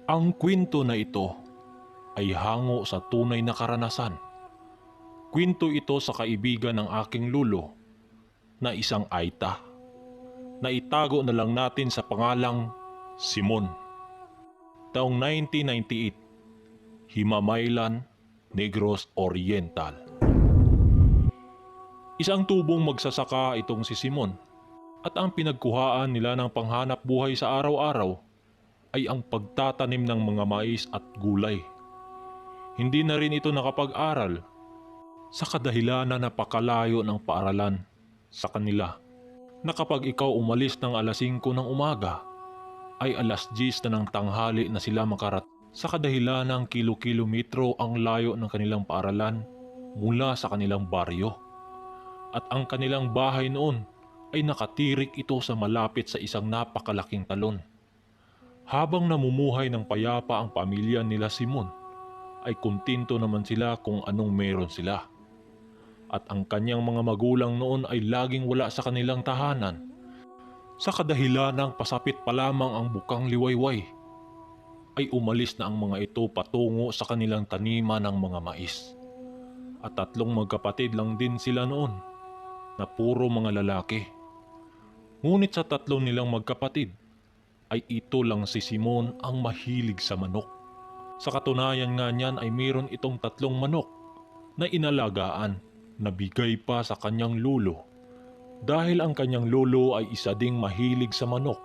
Ang kwento na ito ay hango sa tunay na karanasan. Kwento ito sa kaibigan ng aking lulo na isang Aita na itago na lang natin sa pangalang Simon. Taong 1998, Himamaylan, Negros Oriental. Isang tubong magsasaka itong si Simon at ang pinagkuhaan nila ng panghanap buhay sa araw-araw ay ang pagtatanim ng mga mais at gulay. Hindi na rin ito nakapag-aral sa kadahilanan na napakalayo ng paaralan sa kanila na kapag ikaw umalis ng alas 5 ng umaga ay alas 10 na ng tanghali na sila makarat sa kadahilan ng kilo-kilometro ang layo ng kanilang paaralan mula sa kanilang baryo. At ang kanilang bahay noon ay nakatirik ito sa malapit sa isang napakalaking talon. Habang namumuhay ng payapa ang pamilya nila Simon, ay kontento naman sila kung anong meron sila. At ang kanyang mga magulang noon ay laging wala sa kanilang tahanan. Sa kadahilan ng pasapit pa lamang ang bukang liwayway, ay umalis na ang mga ito patungo sa kanilang taniman ng mga mais. At 3 magkapatid lang din sila noon, na puro mga lalaki. Ngunit sa 3 nilang magkapatid, ay ito lang si Simon ang mahilig sa manok. Sa katunayan nga niyan ay mayroon itong 3 manok na inalagaan na bigay pa sa kanyang lolo. Dahil ang kanyang lolo ay isa ding mahilig sa manok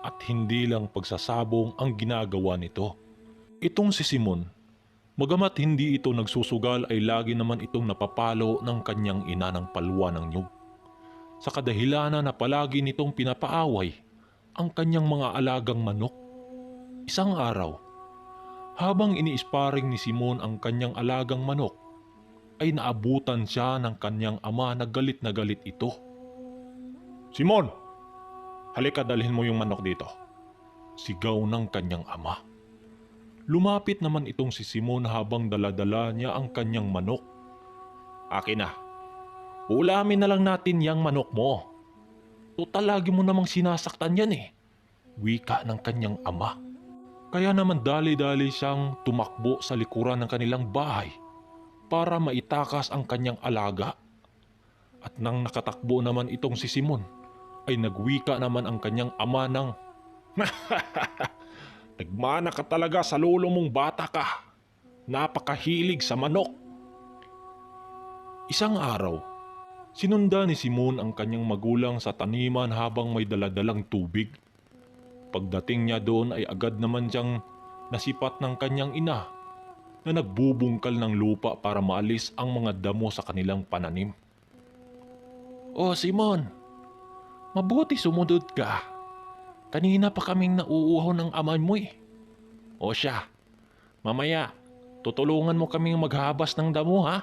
at hindi lang pagsasabong ang ginagawa nito. Itong si Simon, bagamat hindi ito nagsusugal ay lagi naman itong napapalo ng kanyang ina ng palwa ng nyug. Sa kadahilanan na palagi nitong pinapaaway ang kanyang mga alagang manok. Isang araw, habang iniisparing ni Simon ang kanyang alagang manok, ay naabutan siya ng kanyang ama na galit ito. "Simon, halika dalhin mo yung manok dito," sigaw ng kanyang ama. Lumapit naman itong si Simon habang daladala niya ang kanyang manok. "Akin na. Ulamin na lang natin yang manok mo. Total lagi mo namang sinasaktan yan eh," wika ng kanyang ama. Kaya naman dali-dali siyang tumakbo sa likuran ng kanilang bahay para maitakas ang kanyang alaga. At nang nakatakbo naman itong si Simon, ay nagwika naman ang kanyang ama ng, "Nagmana ka talaga sa lolo mong bata ka. Napakahilig sa manok." Isang araw, sinunda ni Simon ang kanyang magulang sa taniman habang may daladalang tubig. Pagdating niya doon ay agad naman siyang nasipat ng kanyang ina na nagbubungkal ng lupa para maalis ang mga damo sa kanilang pananim. "Oh Simon, mabuti sumunod ka. Kanina pa kaming nauuhaw ng aman mo eh. O siya, mamaya tutulungan mo kaming maghabas ng damo ha.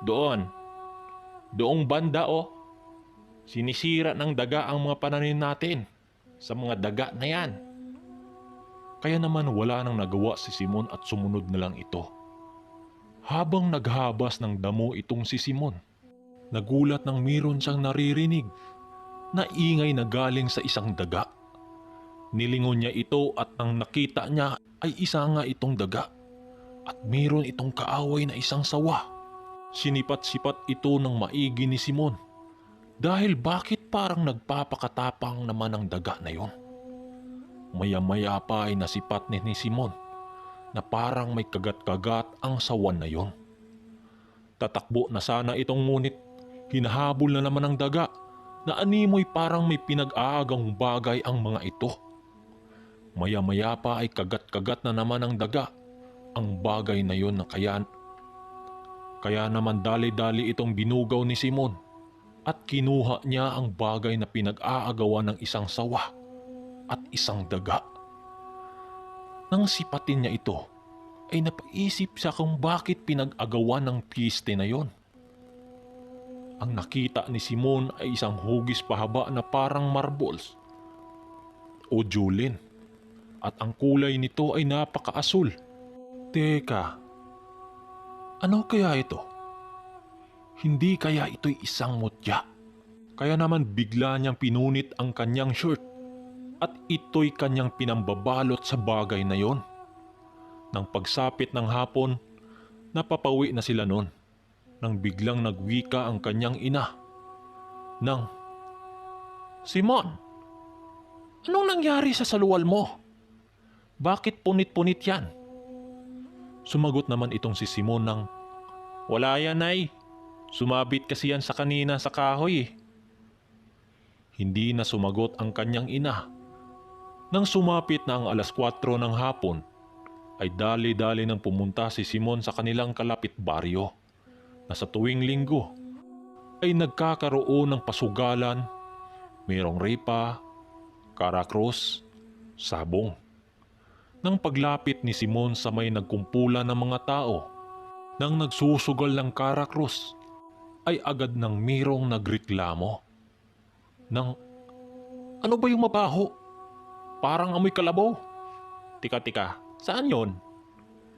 Doong banda oh. Sinisira ng daga ang mga pananim natin sa mga daga na yan." Kaya naman wala nang nagawa si Simon at sumunod na lang ito. Habang naghabas ng damo itong si Simon, nagulat nang mayroon siyang naririnig na ingay na galing sa isang daga. Nilingon niya ito at nang nakita niya ay isa nga itong daga at mayroon itong kaaway na isang sawa. Sinipat-sipat ito ng maigi ni Simon dahil bakit parang nagpapakatapang naman ang daga na yon. Maya-maya pa ay nasipat ni Simon na parang may kagat-kagat ang sawan na yon. Tatakbo na sana itong ngunit hinahabol na naman ng daga na animoy parang may pinag-aagang bagay ang mga ito. Maya-maya pa ay kagat-kagat na naman ng daga ang bagay na yon na kaya naman dali-dali itong binugaw ni Simon at kinuha niya ang bagay na pinag-aagawan ng isang sawa at isang daga. Nang sipatin niya ito, ay napaisip siya kung bakit pinag-agawan ng piste na yon. Ang nakita ni Simon ay isang hugis pahaba na parang marbles o julin at ang kulay nito ay napakaasul. Teka, ano kaya ito? Hindi kaya ito'y isang mutya? Kaya naman bigla niyang pinunit ang kanyang shirt at ito'y kanyang pinambabalot sa bagay na yon. Nang pagsapit ng hapon, napapawi na sila noon nang biglang nagwika ang kanyang ina. Simon, anong nangyari sa saluwal mo? Bakit punit-punit yan? Sumagot naman itong si Simon ng, wala yan ay, sumabit kasi yan sa kanina sa kahoy eh. Hindi na sumagot ang kanyang ina. Nang sumapit na ang 4:00 ng hapon, ay dali-dali nang pumunta si Simon sa kanilang kalapit baryo na sa tuwing linggo ay nagkakaroon ng pasugalan, mayroong repa, karakros, sabong. Nang paglapit ni Simon sa may nagkumpulan ng mga tao, nang nagsusugal ng karakros, ay agad nang mayroong nagreklamo. Ano ba yung mabaho? Parang amoy kalabaw. Tika, saan yon?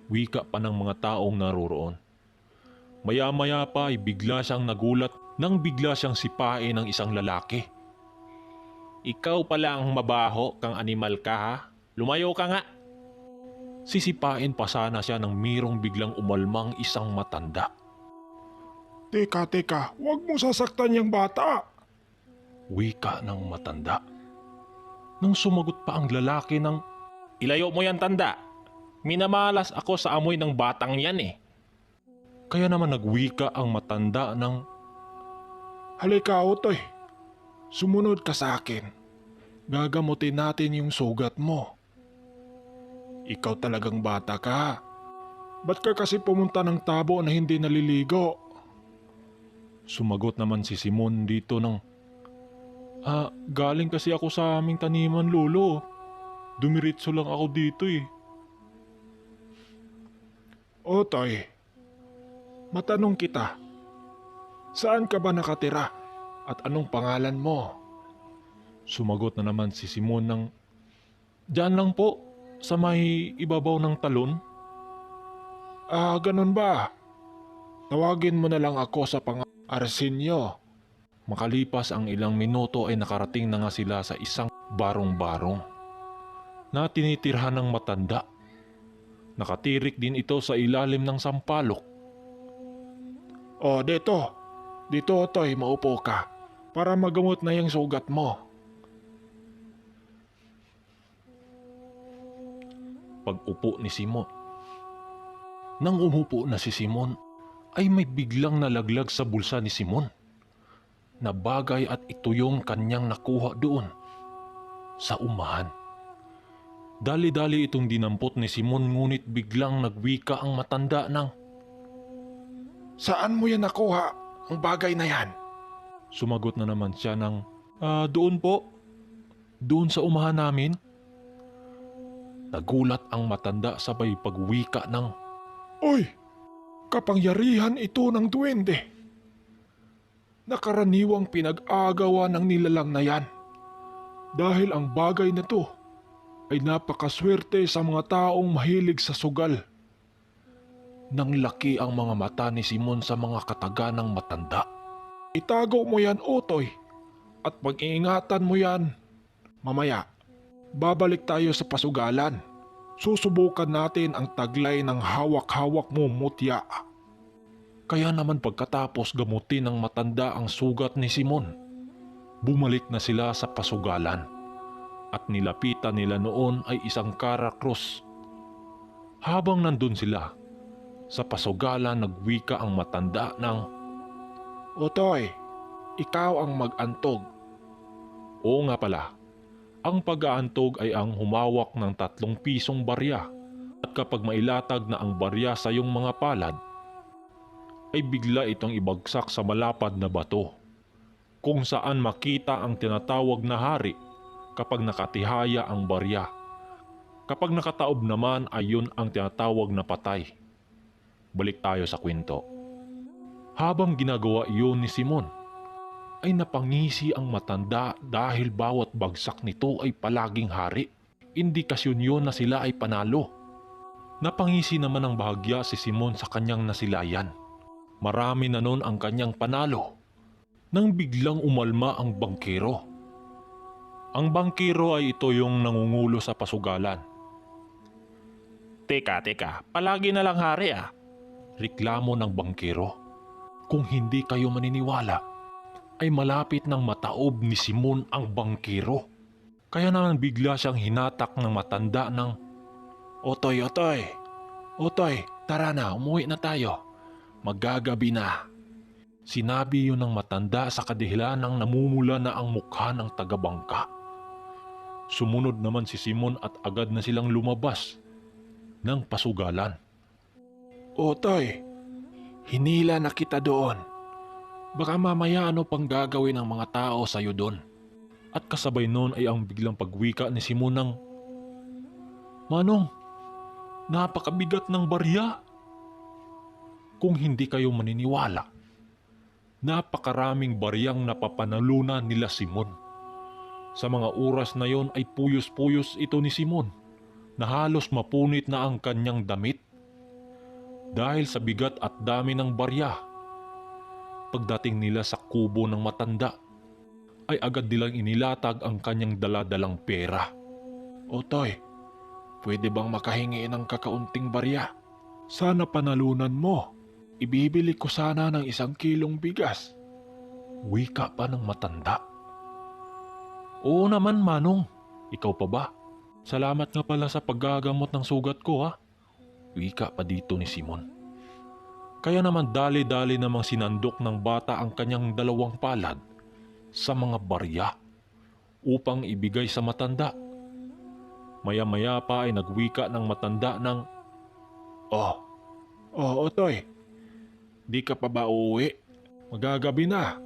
Wika pa ng mga taong naroroon. Maya-maya pa ay bigla siyang nagulat nang bigla siyang sipain ng isang lalaki. Ikaw pala ang mabaho kang animal ka ha? Lumayo ka nga! Sisipain pa sana siya nang mayroong biglang umalmang isang matanda. Teka, huwag mo sasaktan yung bata. Wika ng matanda. Nang sumagot pa ang lalaki ng, ilayo mo yan tanda! Minamalas ako sa amoy ng batang yan eh. Kaya naman nagwika ang matanda ng, Halika, Otoy. Sumunod ka sa akin. Gagamutin natin yung sugat mo. Ikaw talagang bata ka. Ba't ka kasi pumunta ng tabo na hindi naliligo? Sumagot naman si Simon dito ng, galing kasi ako sa aming taniman lolo. Dumiritso lang ako dito eh. Otoy, matanong kita. Saan ka ba nakatira? At anong pangalan mo? Sumagot na naman si Simon ng, diyan lang po, sa may ibabaw ng talon. Ganun ba? Tawagin mo na lang ako sa Arsenio. Makalipas ang ilang minuto ay nakarating na nga sila sa isang barong-barong na tinitirhan ng matanda. Nakatirik din ito sa ilalim ng sampalok. Dito Otoy, maupo ka para magamot na yung sugat mo. Pag-upo ni Simon. Nang umupo na si Simon, ay may biglang nalaglag sa bulsa ni Simon na bagay at ito yung kanyang nakuha doon sa umahan. Dali-dali itong dinampot ni Simon ngunit biglang nagwika ang matanda ng, Saan mo yan nakuha ang bagay na yan? Sumagot na naman siya ng, doon po. Doon sa umahan namin. Nagulat ang matanda sabay pagwika ng, Oy! Kapangyarihan ito ng duwende. Nakaraniwang pinag-agawa ng nilalang na yan. Dahil ang bagay na to ay napakaswerte sa mga taong mahilig sa sugal. nang laki ang mga mata ni Simon sa mga kataganang matanda. Itago mo yan, Otoy, at pag-iingatan mo yan. Mamaya, babalik tayo sa pasugalan. Susubukan natin ang taglay ng hawak-hawak mo, mutya. Kaya naman pagkatapos gamutin ng matanda ang sugat ni Simon, bumalik na sila sa pasugalan at nilapitan nila noon ay isang karakros. Habang nandun sila, sa pasugalan nagwika ang matanda ng, Otoy, ikaw ang mag-antog. Oo nga pala, ang pag-aantog ay ang humawak ng 3 pisong barya at kapag mailatag na ang barya sa iyong mga palad, ay bigla itong ibagsak sa malapad na bato, kung saan makita ang tinatawag na hari kapag nakatihaya ang barya. Kapag nakataob naman ay yun ang tinatawag na patay. Balik tayo sa kwento. Habang ginagawa iyon ni Simon, ay napangisi ang matanda dahil bawat bagsak nito ay palaging hari. Indikasyon yun na sila ay panalo. Napangisi naman ang bahagya si Simon sa kanyang nasilayan. Marami na nun ang kanyang panalo nang biglang umalma ang bangkero. Ang bangkero ay ito yung nangungulo sa pasugalan. Teka, palagi na lang hari ah. Reklamo ng bangkero. Kung hindi kayo maniniwala, ay malapit ng mataob ni Simon ang bangkero. Kaya naman bigla siyang hinatak ng matanda ng, Otoy, tara na, umuwi na tayo. Magagabi na. Sinabi yun ng matanda sa kadahilan ng namumula na ang mukha ng tagabangka. Sumunod naman si Simon at agad na silang lumabas ng pasugalan. Otoy, hinila na kita doon. Baka mamaya ano pang gagawin ng mga tao sa'yo doon. At kasabay noon ay ang biglang pagwika ni Simon ng, Manong, napakabigat ng barya. Kung hindi kayo maniniwala, napakaraming baryang napapanalunan nila Simon. Sa mga oras na yon ay puyos-puyos ito ni Simon na halos mapunit na ang kanyang damit. Dahil sa bigat at dami ng barya, pagdating nila sa kubo ng matanda, ay agad nilang inilatag ang kanyang daladalang pera. Otoy, pwede bang makahingi ng kakaunting barya? Sana panalunan mo. Ibibili ko sana ng 1 kilong bigas. Wika pa ng matanda. Oo naman Manong, ikaw pa ba? Salamat nga pala sa paggagamot ng sugat ko ha. Wika pa dito ni Simon. Kaya naman dali-dali namang sinandok ng bata ang kanyang 2 palad sa mga barya upang ibigay sa matanda. Maya-maya pa ay nagwika ng matanda ng, Otoy, di ka pa ba uuwi? Magagabi na.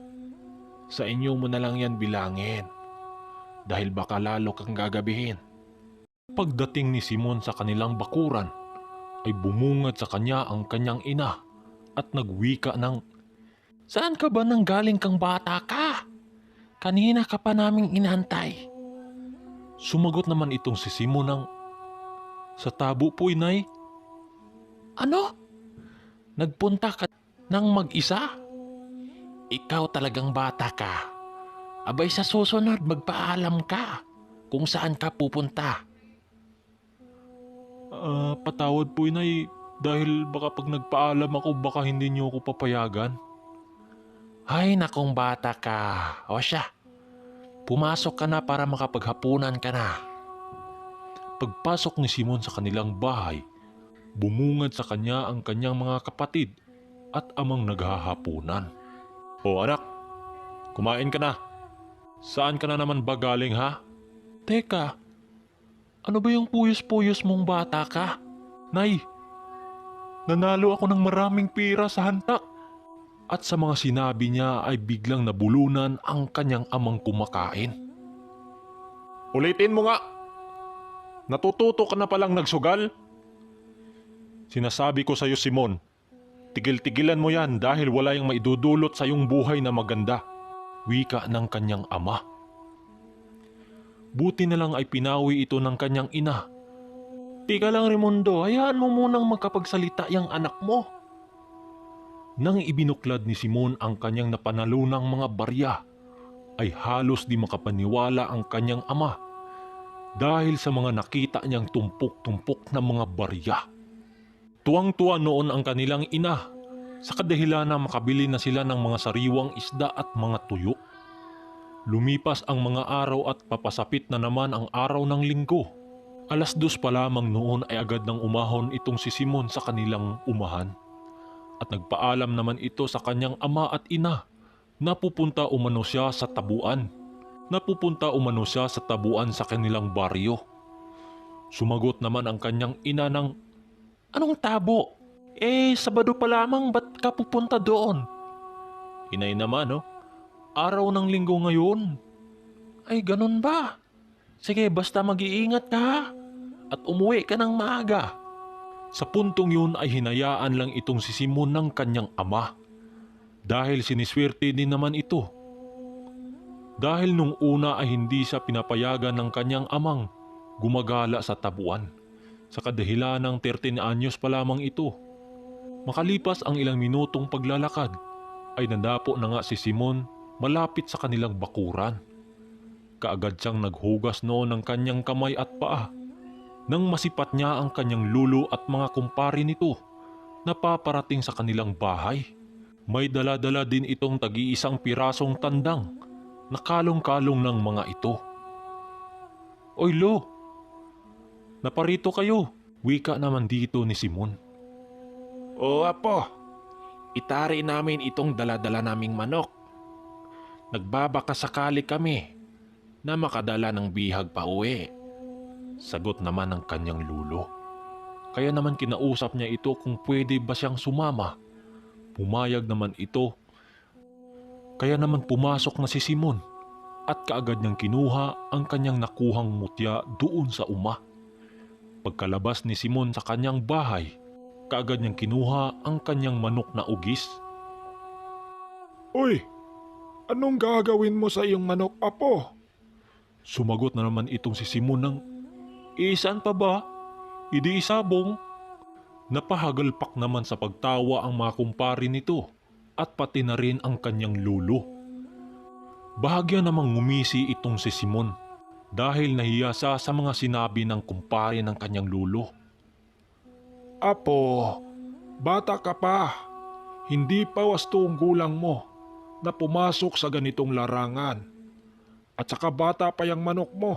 Sa inyo mo na lang yan bilangin. Dahil baka lalo kang gagabihin. Pagdating ni Simon sa kanilang bakuran, ay bumungad sa kanya ang kanyang ina at nagwika ng, Saan ka ba nang galing kang bata ka? Kanina ka pa naming inantay. Sumagot naman itong si Simon ng, Sa tabo po inay. Ano? Nagpunta ka ng mag-isa? Ikaw talagang bata ka. Abay sa susunod magpaalam ka kung saan ka pupunta. Patawad po inay dahil baka pag nagpaalam ako baka hindi niyo ako papayagan. Ay nakong bata ka. O siya, pumasok ka na para makapaghapunan ka na. Pagpasok ni Simon sa kanilang bahay, bumungad sa kanya ang kanyang mga kapatid at amang naghahapunan. O anak, kumain ka na. Saan ka na naman ba galing ha? Teka, ano ba yung puyos-puyos mong bata ka? Nay, nanalo ako ng maraming pera sa hantak. At sa mga sinabi niya ay biglang nabulunan ang kanyang amang kumakain. Ulitin mo nga! Natututo ka na palang nagsugal? Sinasabi ko sa iyo Simon, tigil-tigilan mo yan dahil wala yung maidudulot sa iyong buhay na maganda. Wika ng kanyang ama. Buti na lang ay pinawi ito ng kanyang ina. Tika lang Raimundo, hayaan mo munang magkapagsalita yung anak mo. Nang ibinuklad ni Simon ang kanyang napanalunang mga barya, ay halos di makapaniwala ang kanyang ama dahil sa mga nakita niyang tumpok-tumpok na mga barya. Tuwang-tuwa noon ang kanilang ina sa kadahilan na makabili na sila ng mga sariwang isda at mga tuyo. Lumipas ang mga araw at papasapit na naman ang araw ng linggo. 2:00 pa lamang noon ay agad nang umahon itong si Simon sa kanilang umahan. At nagpaalam naman ito sa kanyang ama at ina na pupunta umano siya sa tabuan. Sa kanilang baryo. Sumagot naman ang kanyang ina ng, Anong tabo? Sabado pa lamang, ba't ka pupunta doon? Inay naman, araw ng linggo ngayon. Ay, ganun ba? Sige, basta mag-iingat ka ha? At umuwi ka ng maaga. Sa puntong yun ay hinayaan lang itong si Simon ng kanyang ama. Dahil siniswerte din naman ito. Dahil nung una ay hindi siya pinapayagan ng kanyang amang gumagala sa tabuan. Sa kadahilan ng 13 anyos pa lamang ito. Makalipas ang ilang minutong paglalakad, ay nadapo na nga si Simon malapit sa kanilang bakuran. Kaagad siyang naghugas noon ng kanyang kamay at paa Nang masipat niya ang kanyang lulo at mga kumpare nito na paparating sa kanilang bahay, may dala-dala din itong tagi-isang pirasong tandang na kalong-kalong ng mga ito. "Oy lo, naparito kayo," wika naman dito ni Simon. O apo, itari namin itong dala-dala naming manok. Nagbabaka sakali kami na makadala ng bihag pa uwi. Sagot naman ng kanyang lulo. Kaya naman kinausap niya ito kung pwede ba siyang sumama. Pumayag naman ito. Kaya naman pumasok na si Simon at kaagad niyang kinuha ang kanyang nakuhang mutya doon sa uma. Pagkalabas ni Simon sa kanyang bahay, kaagad niyang kinuha ang kanyang manok na ugis. Uy, anong gagawin mo sa iyong manok, apo? Sumagot na naman itong si Simon ng, "Saan pa ba? Idi isabong." Napahagalpak naman sa pagtawa ang mga kumpare nito at pati na rin ang kanyang lulo. Bahagya namang ngumisi itong si Simon dahil nahiya siya sa mga sinabi ng kumpare ng kanyang lulo. Apo, bata ka pa. Hindi pa wasto ang gulang mo na pumasok sa ganitong larangan. At saka bata pa yung manok mo.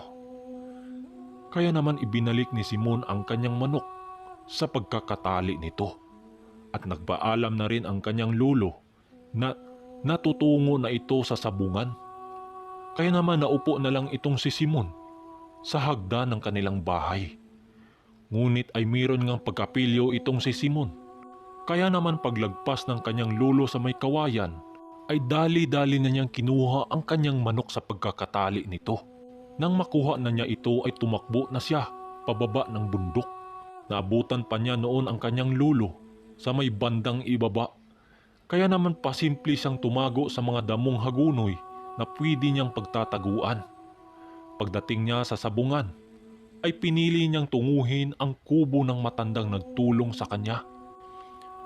Kaya naman ibinalik ni Simon ang kanyang manok sa pagkakatali nito at nagpaalam na rin ang kanyang lulo na natutungo na ito sa sabungan. Kaya naman naupo na lang itong si Simon sa hagdan ng kanilang bahay. Ngunit ay mayroon ngang pagkapilyo itong si Simon. Kaya naman paglagpas ng kanyang lulo sa may kawayan ay dali-dali na niyang kinuha ang kanyang manok sa pagkakatali nito. Nang makuha na niya ito ay tumakbo na siya pababa ng bundok. Naabutan pa niya noon ang kanyang lulo sa may bandang ibaba. Kaya naman pasimple siyang tumago sa mga damong hagunoy na pwede niyang pagtataguan. Pagdating niya sa sabungan, ay pinili niyang tunguhin ang kubo ng matandang nagtulong sa kanya.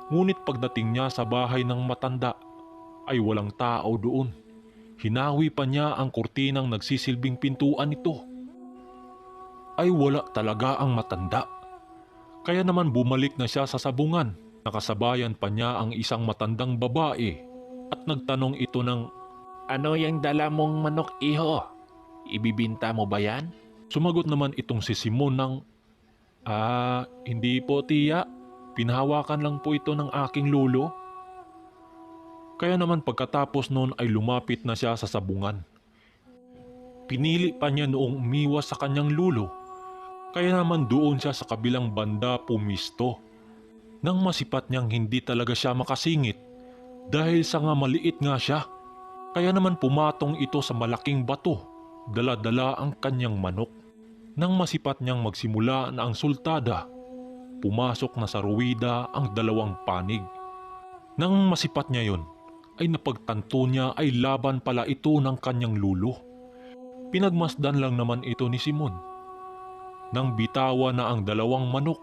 Ngunit pagdating niya sa bahay ng matanda, ay walang tao doon. Hinawi pa niya ang kurtinang nagsisilbing pintuan nito. Ay wala talaga ang matanda. Kaya naman bumalik na siya sa sabungan. Nakasabayan pa niya ang isang matandang babae at nagtanong ito ng, Ano yung dala mong manok, iho? Ibibinta mo ba yan? Sumagot naman itong si Simon ng, Hindi po tiya. Pinahawakan lang po ito ng aking lulo." Kaya naman pagkatapos noon ay lumapit na siya sa sabungan. Pinili pa niya noong umiwas sa kanyang lulo. Kaya naman doon siya sa kabilang banda pumisto. Nang masipat niyang hindi talaga siya makasingit dahil sa nga maliit nga siya. Kaya naman pumatong ito sa malaking bato, dala-dala ang kanyang manok. Nang masipat niyang magsimula na ang sultada, pumasok na sa ruwida ang dalawang panig. Nang masipat niya yon, ay napagtanto niya ay laban pala ito ng kanyang lulo. Pinagmasdan lang naman ito ni Simon. Nang bitawa na ang dalawang manok,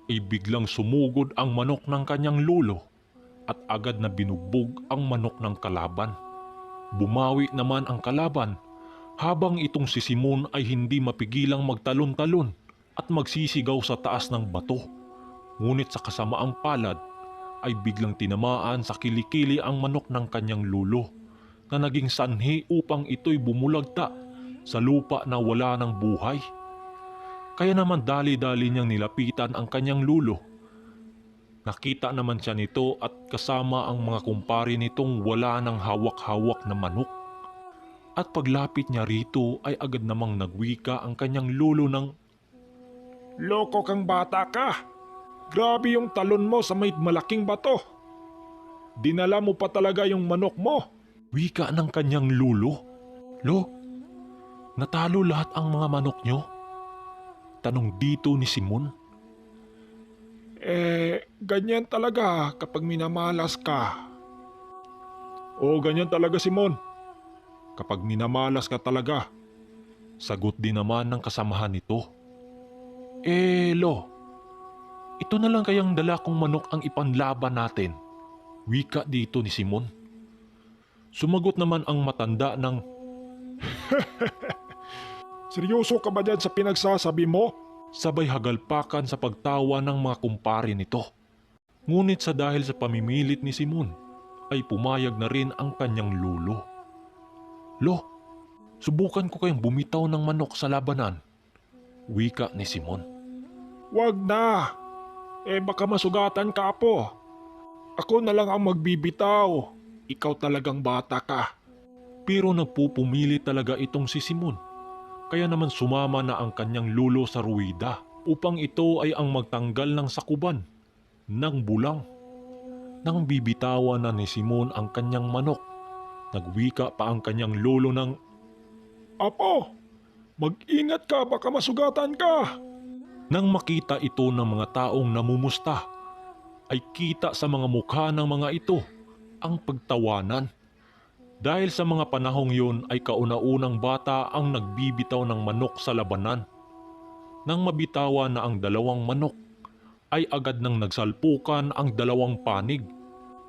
ay biglang sumugod ang manok ng kanyang lulo at agad na binugbog ang manok ng kalaban. Bumawi naman ang kalaban habang itong si Simon ay hindi mapigilang magtalon-talon at magsisigaw sa taas ng bato. Ngunit sa kasamaang palad ay biglang tinamaan sa kilikili ang manok ng kanyang lulo na naging sanhi upang ito'y bumulagta sa lupa na wala ng buhay. Kaya naman dali-dali niyang nilapitan ang kanyang lulo. Nakita naman siya nito at kasama ang mga kumpare nitong wala ng hawak-hawak na manok. At paglapit niya rito ay agad namang nagwika ang kanyang lulo ng, Loko kang bata ka. Grabe yung talon mo sa may malaking bato. Dinala mo pa talaga yung manok mo. wika ng kanyang lulo. "Lo, natalo lahat ang mga manok niyo?" Tanong dito ni Simon. Ganyan talaga kapag minamalas ka. Oo, ganyan talaga, Simon. Kapag minamalas ka talaga. Sagot din naman ng kasamahan nito. Lo, ito na lang kayang dala kong manok ang ipanlaban natin. Wika dito ni Simon. Sumagot naman ang matanda ng, Seryoso ka ba dyan sa pinagsasabi mo? sabay hagalpakan sa pagtawa ng mga kumpare nito. Ngunit sa dahil sa pamimilit ni Simon, ay pumayag na rin ang kanyang lulo. Lo, subukan ko kayong bumitaw ng manok sa labanan, wika ni Simon. Wag na! Baka masugatan ka po. Ako na lang ang magbibitaw. Ikaw talagang bata ka. Pero nagpupumili talaga itong si Simon. Kaya naman sumama na ang kanyang lulo sa ruwida upang ito ay ang magtanggal ng sakuban ng bulang. Nang bibitawan na ni Simon ang kanyang manok, nagwika pa ang kanyang lulo ng, Apo, mag-ingat ka, baka masugatan ka. nang makita ito ng mga taong namumusta, ay kita sa mga mukha ng mga ito ang pagtawanan. Dahil sa mga panahong yun ay kauna-unang bata ang nagbibitaw ng manok sa labanan. Nang mabitawan na ang dalawang manok, ay agad nang nagsalpukan ang dalawang panig.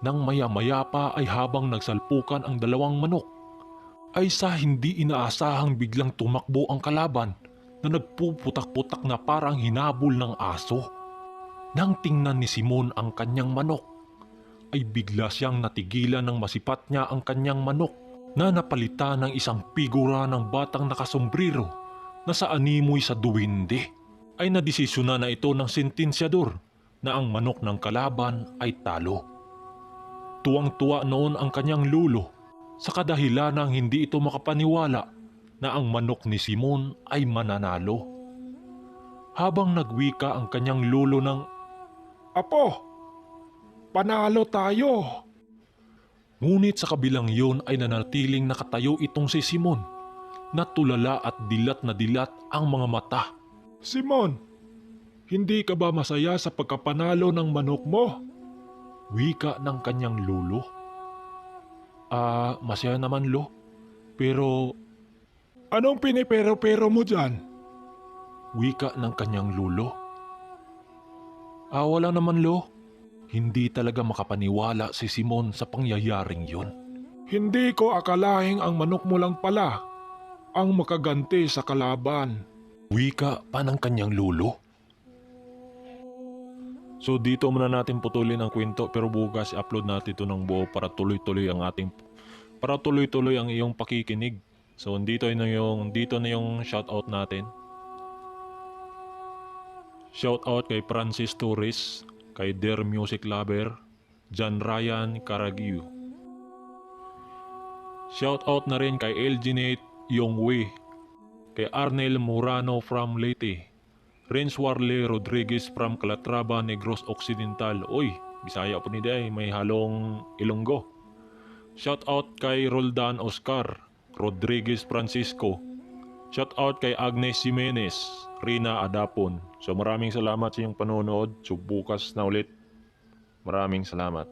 Nang maya-maya pa ay habang nagsalpukan ang dalawang manok, ay sa hindi inaasahang biglang tumakbo ang kalaban na nagpuputak-putak na parang hinabol ng aso. Nang tingnan ni Simon ang kanyang manok, ay bigla siyang natigilan ng masipat niya ang kanyang manok na napalitan ng isang figura ng batang nakasombrero na sa animoy sa duwende. Ay nadesisyonan na ito ng sentensyador na ang manok ng kalaban ay talo. Tuwang-tuwa noon ang kanyang lulo sa kadahilanang hindi ito makapaniwala na ang manok ni Simon ay mananalo. Habang nagwika ang kanyang lulo ng, Apo, panalo tayo. ngunit sa kabilang yun ay nanatiling nakatayo itong si Simon na tulala at dilat na dilat ang mga mata. Simon, hindi ka ba masaya sa pagkapanalo ng manok mo? Wika ng kanyang lulo. Masaya naman lo, pero Anong pinipero-pero mo dyan? wika ng kanyang lulo. Wala naman lo. Hindi talaga makapaniwala si Simon sa pangyayaring yun. Hindi ko akalaing ang manok mo lang pala ang makaganti sa kalaban. Wika pa ng kanyang lulo. So dito muna natin putulin ang kwento, pero bukas i-upload natin ito ng buo para tuloy-tuloy ang iyong pakikinig. So dito na yung shoutout natin. Shoutout kay Francis Torres, kay Dear Music Lover, John Ryan Caragiu. Shoutout na rin kay Elginate Yongwe, kay Arnel Murano from Leyte, Renz Warle Rodriguez from Calatrava, Negros Occidental. Oy, Bisaya po ni Day, may halong Ilonggo. Shoutout kay Roldan Oscar Rodriguez Francisco. Shoutout kay Agnes Jimenez, Rina Adapon. So maraming salamat sa iyong panonood. So bukas na ulit. Maraming salamat.